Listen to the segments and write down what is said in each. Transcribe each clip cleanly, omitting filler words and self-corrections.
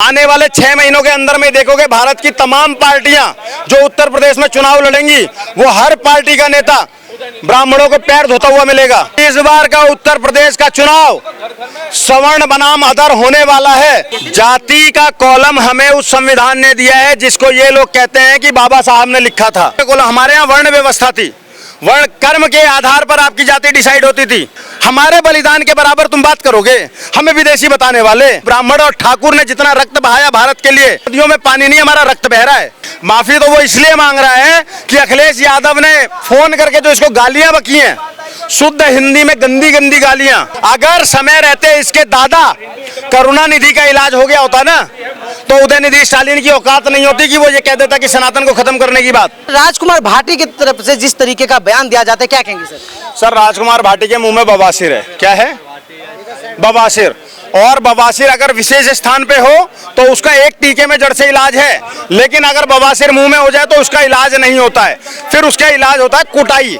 आने वाले 6 महीनों के अंदर में देखोगे भारत की तमाम पार्टियां जो उत्तर प्रदेश में चुनाव लड़ेंगी वो हर पार्टी का नेता ब्राह्मणों को पैर धोता हुआ मिलेगा। इस बार का उत्तर प्रदेश का चुनाव सवर्ण बनाम अधर होने वाला है। जाति का कॉलम हमें उस संविधान ने दिया है जिसको ये लोग कहते हैं कि बाबा साहब ने लिखा था। हमारे यहाँ वर्ण व्यवस्था थी, वर्ण कर्म के आधार पर आपकी जाति डिसाइड होती थी। हमारे बलिदान के बराबर तुम बात करोगे, हमें विदेशी बताने वाले। ब्राह्मण और ठाकुर ने जितना रक्त बहाया भारत के लिए, नदियों में पानी नहीं, हमारा रक्त बह रहा है। माफी तो वो इसलिए मांग रहा है कि अखिलेश यादव ने फोन करके जो इसको गालियां बकी हैं, शुद्ध हिंदी में गंदी गंदी गालियां, अगर समय रहते इसके दादा करुणानिधि का इलाज हो गया होता ना तो उदयनिधि स्टालिन की औकात नहीं होती कि वो ये कह देता कि सनातन को खत्म करने की बात। राजकुमार भाटी की तरफ से जिस तरीके का बयान दिया जाता है, क्या कहेंगे सर? सर, राजकुमार भाटी के मुंह में बवासीर है। क्या है? बवासीर। और बवासीर अगर विशेष स्थान पे हो तो उसका एक टीके में जड़ से इलाज है, लेकिन अगर बवासीर मुंह में हो जाए तो उसका इलाज नहीं होता है, फिर उसका इलाज होता है कुटाई।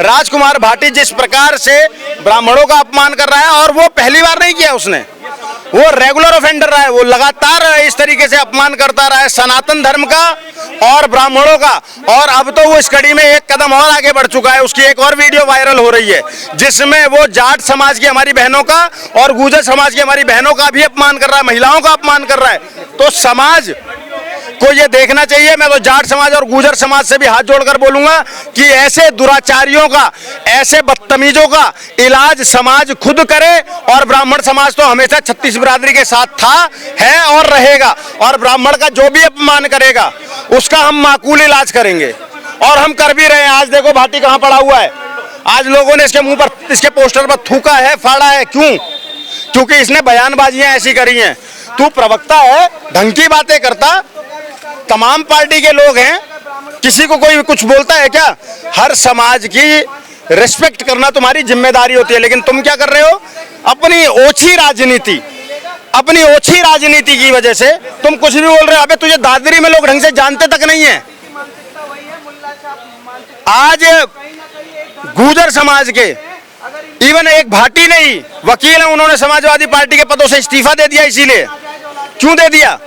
राजकुमार भाटी जिस प्रकार से ब्राह्मणों का अपमान कर रहा है, और वो पहली बार नहीं किया उसने, वो रेगुलर ऑफेंडर रहा है, वो लगातार इस तरीके से अपमान करता रहा है सनातन धर्म का और ब्राह्मणों का। और अब तो वो इस कड़ी में एक कदम और आगे बढ़ चुका है। उसकी एक और वीडियो वायरल हो रही है जिसमें वो जाट समाज की हमारी बहनों का और गुर्जर समाज की हमारी बहनों का भी अपमान कर रहा है, महिलाओं का अपमान कर रहा है। तो समाज को ये देखना चाहिए। मैं तो जाट समाज और गुर्जर समाज से भी हाथ जोड़कर बोलूंगा कि ऐसे दुराचारियों का, ऐसे बदतमीजों का इलाज समाज खुद करे। और ब्राह्मण समाज तो हमेशा छत्तीस बिरादरी के साथ था, है और रहेगा। और ब्राह्मण का जो भी अपमान करेगा उसका हम माकूल इलाज करेंगे, और हम कर भी रहे हैं। आज देखो भाटी कहाँ पड़ा हुआ है। आज लोगों ने इसके मुंह पर, इसके पोस्टर पर थूका है, फाड़ा है। क्यों? क्योंकि इसने बयानबाजियां ऐसी करी हैं। तू प्रवक्ता है, ढंग की बातें करता, तमाम पार्टी के लोग हैं, किसी को कोई कुछ बोलता है क्या? हर समाज की रिस्पेक्ट करना तुम्हारी जिम्मेदारी होती है। लेकिन तुम क्या कर रहे हो? अपनी ओछी राजनीति की वजह से तुम कुछ भी बोल रहे हो। अबे तुझे दादरी में लोग ढंग से जानते तक नहीं है। आज गुर्जर समाज के इवन एक भाटी नहीं, वकील है, उन्होंने समाजवादी पार्टी के पदों से इस्तीफा दे दिया। इसीलिए क्यों दे दिया?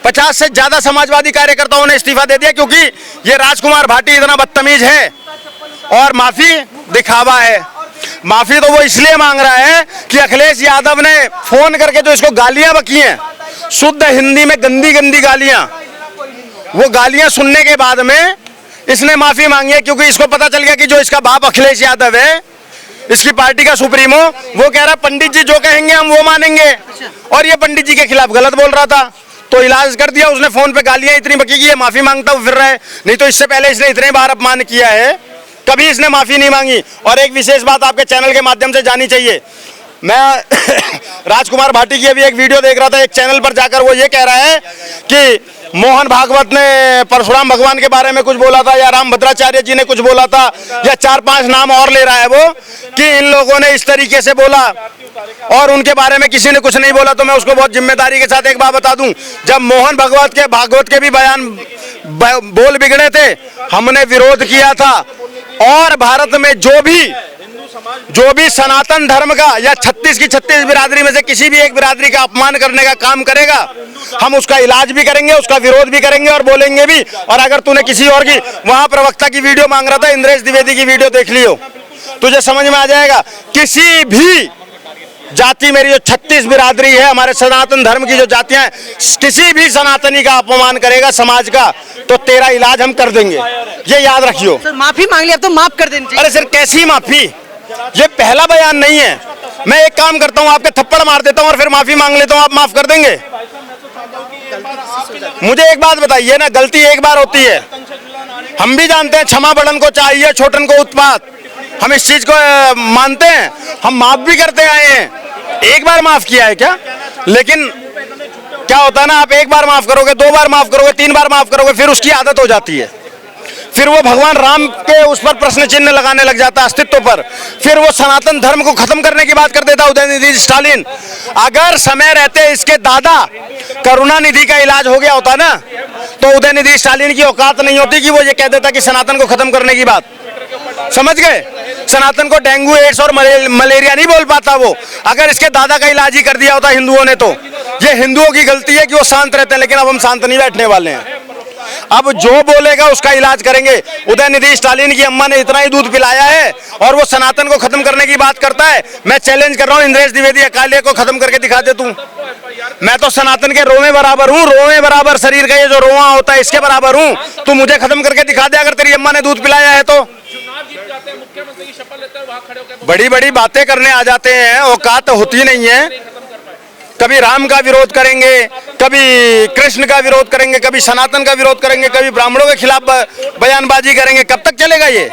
50 से ज्यादा समाजवादी कार्यकर्ताओं ने इस्तीफा दे दिया क्योंकि ये राजकुमार भाटी इतना बदतमीज है। और माफी दिखावा है। माफी तो वो इसलिए मांग रहा है कि अखिलेश यादव ने फोन करके जो इसको गालियां बकी हैं, शुद्ध हिंदी में गंदी गंदी गालियां, वो गालियां सुनने के बाद में इसने माफी मांगी है। क्योंकि इसको पता चल गया कि जो इसका बाप अखिलेश यादव है, इसकी पार्टी का सुप्रीमो, वो कह रहा पंडित जी जो कहेंगे हम वो मानेंगे, और ये पंडित जी के खिलाफ गलत बोल रहा था। तो इलाज कर दिया उसने। फोन पे गालियां इतनी बकी कि ये माफी मांगता हुआ फिर रहा है। नहीं तो इससे पहले इसने इतने बार अपमान किया है, कभी इसने माफी नहीं मांगी। और एक विशेष बात आपके चैनल के माध्यम से जानी चाहिए। मैं राजकुमार भाटी की अभी एक वीडियो देख रहा था, एक चैनल पर जाकर वो ये कह रहा है कि मोहन भागवत ने परशुराम भगवान के बारे में कुछ बोला था, या रामभद्राचार्य जी ने कुछ बोला था, या 4-5 नाम और ले रहा है वो कि इन लोगों ने इस तरीके से बोला और उनके बारे में किसी ने कुछ नहीं बोला। तो मैं उसको बहुत जिम्मेदारी के साथ एक बात बता दूं, जब मोहन भागवत के भी बयान बोल बिगड़े थे, हमने विरोध किया था। और भारत में जो भी सनातन धर्म का या 36 की 36 बिरादरी में से किसी भी एक बिरादरी का अपमान करने का काम करेगा, हम उसका इलाज भी करेंगे, उसका विरोध भी करेंगे और बोलेंगे भी। और अगर तूने किसी और की, वहां प्रवक्ता की वीडियो मांग रहा था, इंद्रेश द्विवेदी की वीडियो देख लियो, तुझे समझ में आ जाएगा। किसी भी जाति, मेरी जो 36 बिरादरी है, हमारे सनातन धर्म की जो जातियां हैं, किसी भी सनातनी का अपमान करेगा समाज का, तो तेरा इलाज हम कर देंगे, ये याद रखियो। सर माफी मांग ली, अब तो माफ कर देनी चाहिए। अरे सर, कैसी माफी? ये पहला बयान नहीं है। मैं एक काम करता हूँ, आपके थप्पड़ मार देता हूँ और फिर माफी मांग लेता हूँ, आप माफ कर देंगे? मुझे एक बात बताइए ना, गलती एक बार होती है, हम भी जानते हैं। क्षमा बड़न को चाहिए, छोटन को उत्पात। हम इस चीज को मानते हैं, हम माफ भी करते आए हैं। एक बार माफ किया है क्या? लेकिन क्या होता है ना, आप एक बार माफ करोगे, 2 बार माफ करोगे, 3 बार माफ करोगे, फिर उसकी आदत हो जाती है। फिर वो भगवान राम के उस पर प्रश्न चिन्ह लगाने लग जाता है, अस्तित्व पर। फिर वो सनातन धर्म को खत्म करने की बात कर देता उदयनिधि स्टालिन। अगर समय रहते इसके दादा करुणानिधि का इलाज हो गया होता ना तो उदयनिधि स्टालिन की औकात नहीं होती कि वो ये कह देता कि सनातन को खत्म करने की बात। समझ गए? सनातन को डेंगू, एड्स और मलेरिया नहीं बोल पाता वो। अगर इसके दादा का इलाज ही कर दिया होता हिंदुओं ने तो ये हिंदुओं की गलती है कि वो शांत रहते हैं, लेकिन अब हम शांत नहीं बैठने वाले हैं। अब जो बोलेगा उसका इलाज करेंगे। उदयनिधि स्टालिन की अम्मा ने इतना ही दूध पिलाया है और वो सनातन को खत्म करने की बात करता है। मैं चैलेंज कर रहा हूँ, इंद्रेश द्विवेदी अकाले को खत्म करके दिखा दे तू। मैं तो सनातन के रोवे बराबर हूँ, रोवे बराबर शरीर का ये जो रोआ होता है इसके बराबर हूँ। तू मुझे खत्म करके दिखा दे अगर तेरी अम्मा ने दूध पिलाया है तो। मुख्यमंत्री की शपथ लेते हैं वहां खड़े होकर बड़ी बड़ी बातें करने आ जाते हैं, औकात होती नहीं है। कभी राम का विरोध करेंगे, कभी कृष्ण का विरोध करेंगे, कभी सनातन का विरोध करेंगे, कभी ब्राह्मणों के खिलाफ बयानबाजी करेंगे। कब तक चलेगा ये?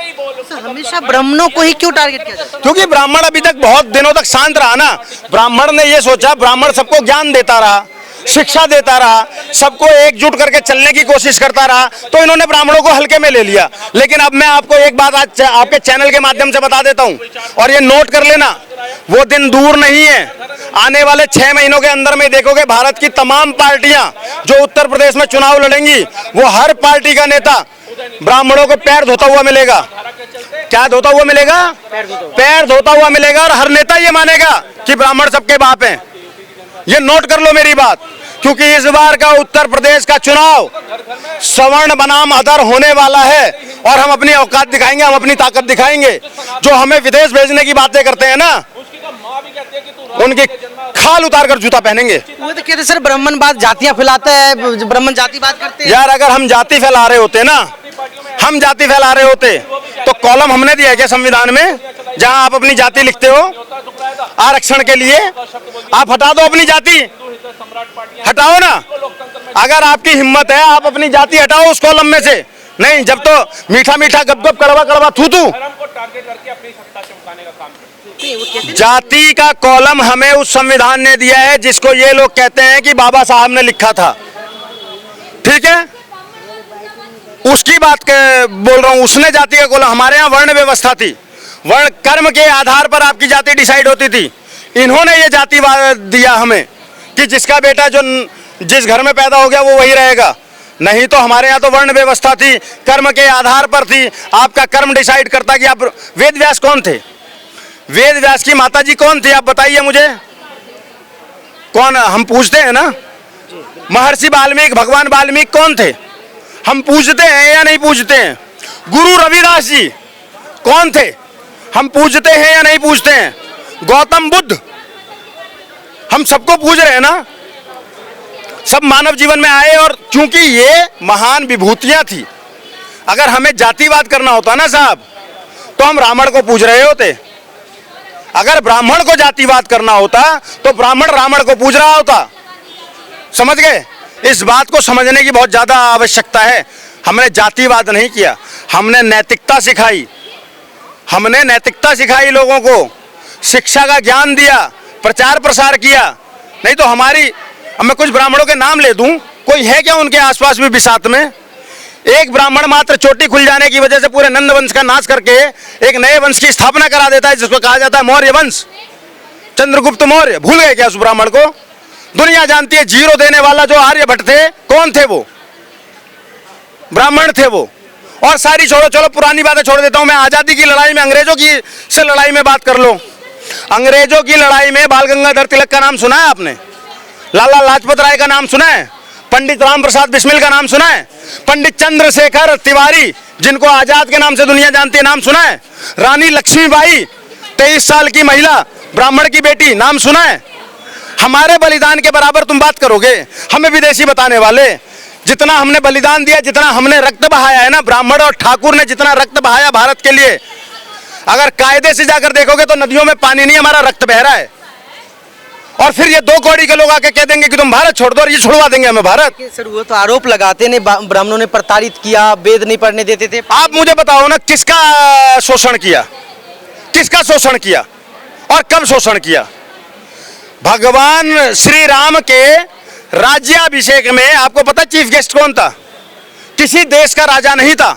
हमेशा ब्राह्मणों को ही क्यों टारगेट किया जाता है? क्योंकि ब्राह्मण अभी तक बहुत दिनों तक शांत रहा ना। ब्राह्मण ने ये सोचा, ब्राह्मण सबको ज्ञान देता रहा, शिक्षा देता रहा, सबको एकजुट करके चलने की कोशिश करता रहा, तो इन्होंने ब्राह्मणों को हल्के में ले लिया। लेकिन अब मैं आपको एक बात आज आपके चैनल के माध्यम से बता देता हूं और ये नोट कर लेना, वो दिन दूर नहीं है। आने वाले 6 महीनों के अंदर में देखोगे भारत की तमाम पार्टियां जो उत्तर प्रदेश में चुनाव लड़ेंगी, वो हर पार्टी का नेता ब्राह्मणों को पैर धोता हुआ मिलेगा। क्या धोता हुआ मिलेगा? पैर धोता हुआ मिलेगा। और हर नेता ये मानेगा कि ब्राह्मण सबके बाप हैं। ये नोट कर लो मेरी बात, क्योंकि इस बार का उत्तर प्रदेश का चुनाव सवर्ण बनाम अधर होने वाला है और हम अपनी औकात दिखाएंगे, हम अपनी ताकत दिखाएंगे। जो हमें विदेश भेजने की बातें करते हैं ना, उनकी खाल उतार कर जूता पहनेंगे। वो तो कहते सर ब्राह्मणवाद जातियां फैलाता है, ब्राह्मण जातिवाद करते हैं। यार अगर हम जाति फैला रहे होते ना, हम जाति फैला रहे होते तो कॉलम हमने दिया है क्या संविधान में जहां आप अपनी जाति लिखते हो आरक्षण के लिए? आप हटा दो अपनी जाति, हटाओ ना। अगर आपकी हिम्मत है आप अपनी जाति हटाओ उस कॉलम में से। नहीं, जब तो मीठा मीठा गप गप कड़वा कड़वा थू थू। जाति का कॉलम हमें उस संविधान ने दिया है जिसको ये लोग कहते हैं कि बाबा साहब ने लिखा था, ठीक है? उसकी बात बोल रहा हूं। उसने जाति का कॉलम, हमारे यहाँ वर्ण व्यवस्था थी, वर्ण कर्म के आधार पर आपकी जाति डिसाइड होती थी। इन्होंने ये जातिवाद दिया हमें कि जिसका बेटा जो जिस घर में पैदा हो गया वो वही रहेगा। नहीं तो हमारे यहाँ तो वर्ण व्यवस्था थी, कर्म के आधार पर थी। आपका कर्म डिसाइड करता कि आप वेद व्यास कौन थे? वेद व्यास की माता जी कौन थी? आप बताइए मुझे, कौन? हम पूछते हैं ना, महर्षि वाल्मीकि, भगवान वाल्मीकि कौन थे? हम पूछते हैं या नहीं पूछते हैं? गुरु रविदास जी कौन थे? हम पूछते हैं या नहीं पूछते हैं? गौतम बुद्ध, हम सबको पूछ रहे हैं ना। सब मानव जीवन में आए और क्योंकि ये महान विभूतियां थी। अगर हमें जातिवाद करना होता ना साहब, तो हम रावण को पूछ रहे होते। अगर ब्राह्मण को जातिवाद करना होता तो ब्राह्मण रावण को पूछ रहा होता। समझ गए? इस बात को समझने की बहुत ज्यादा आवश्यकता है। हमने जातिवाद नहीं किया, हमने नैतिकता सिखाई। हमने नैतिकता सिखाई, लोगों को शिक्षा का ज्ञान दिया, प्रचार प्रसार किया। नहीं तो हमारी, अब मैं कुछ ब्राह्मणों के नाम ले दूं, कोई है क्या उनके आसपास भी बिसात में? एक ब्राह्मण मात्र चोटी खुल जाने की वजह से पूरे नंद वंश का नाश करके एक नए वंश की स्थापना करा देता है जिसको कहा जाता है मौर्य वंश, चंद्रगुप्त मौर्य। भूल गए क्या उस ब्राह्मण को? दुनिया जानती है। जीरो देने वाला जो आर्यभट्ट थे, कौन थे वो? ब्राह्मण थे वो। और सारी छोड़ो, चलो पुरानी बातें छोड़ देता हूं मैं। आजादी की लड़ाई में, अंग्रेजों की से लड़ाई में बात कर लो। अंग्रेजों की लड़ाई में बाल गंगाधर तिलक का नाम सुना है आपने? लाला लाजपत राय का नाम सुना है? पंडित राम प्रसाद बिस्मिल का नाम सुना है? पंडित चंद्रशेखर तिवारी, जिनको आजाद के नाम से दुनिया जानती है, नाम सुना है? रानी लक्ष्मीबाई, 23 साल की महिला, ब्राह्मण की बेटी, नाम सुना है? हमारे बलिदान के बराबर तुम बात करोगे? हमें विदेशी बताने वाले। जितना हमने बलिदान दिया, जितना हमने रक्त बहाया है ना, ब्राह्मण और ठाकुर ने जितना रक्त बहाया भारत के लिए, अगर कायदे से जाकर देखोगे तो नदियों में पानी नहीं, हमारा रक्त बह रहा है। और फिर ये 2 कौड़ी के लोग आके कह देंगे कि तुम भारत छोड़ दो और ये छुड़वा देंगे हमें भारत। सर वो तो आरोप लगाते ने ब्राह्मणों ने प्रताड़ित किया, वेद नहीं पढ़ने देते थे। आप मुझे बताओ ना, किसका शोषण किया? किसका शोषण किया और कब शोषण किया? भगवान श्री राम के राज्याभिषेक में आपको पता चीफ गेस्ट कौन था? किसी देश का राजा नहीं था,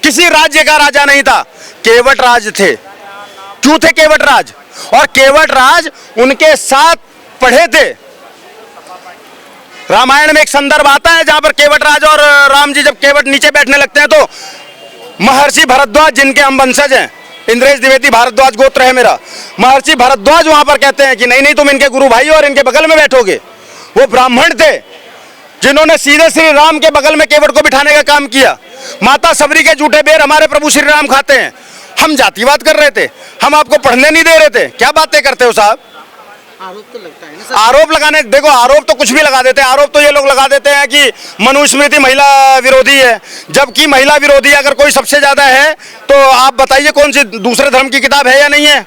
किसी राज्य का राजा नहीं था, केवट राज थे। क्यों थे केवट राज? और केवट राज उनके साथ पढ़े थे। रामायण में एक संदर्भ आता है जहां पर केवट राज और राम जी जब केवट नीचे बैठने लगते हैं तो महर्षि भरद्वाज, जिनके हम वंशज हैं, इंद्रेश द्विवेदी भारद्वाज गोत्र है मेरा, महर्षि भरद्वाज वहां पर कहते हैं कि नहीं नहीं, तुम इनके गुरु भाई हो और इनके बगल में बैठोगे। वो ब्राह्मण थे जिन्होंने सीधे श्री राम के बगल में केवट को बिठाने का काम किया। माता सबरी के जूठे बेर हमारे प्रभु श्री राम खाते हैं। हम जातिवाद कर रहे थे, हम आपको पढ़ने नहीं दे रहे थे। क्या बातें करते हो साहब? आरोप तो लगता है ना सर। आरोप लगाने, देखो आरोप तो कुछ भी लगा देते हैं। आरोप तो ये लोग लगा देते हैं कि मनुस्मृति महिला विरोधी है, जबकि महिला विरोधी अगर कोई सबसे ज्यादा है तो आप बताइए कौन सी दूसरे धर्म की किताब है या नहीं है?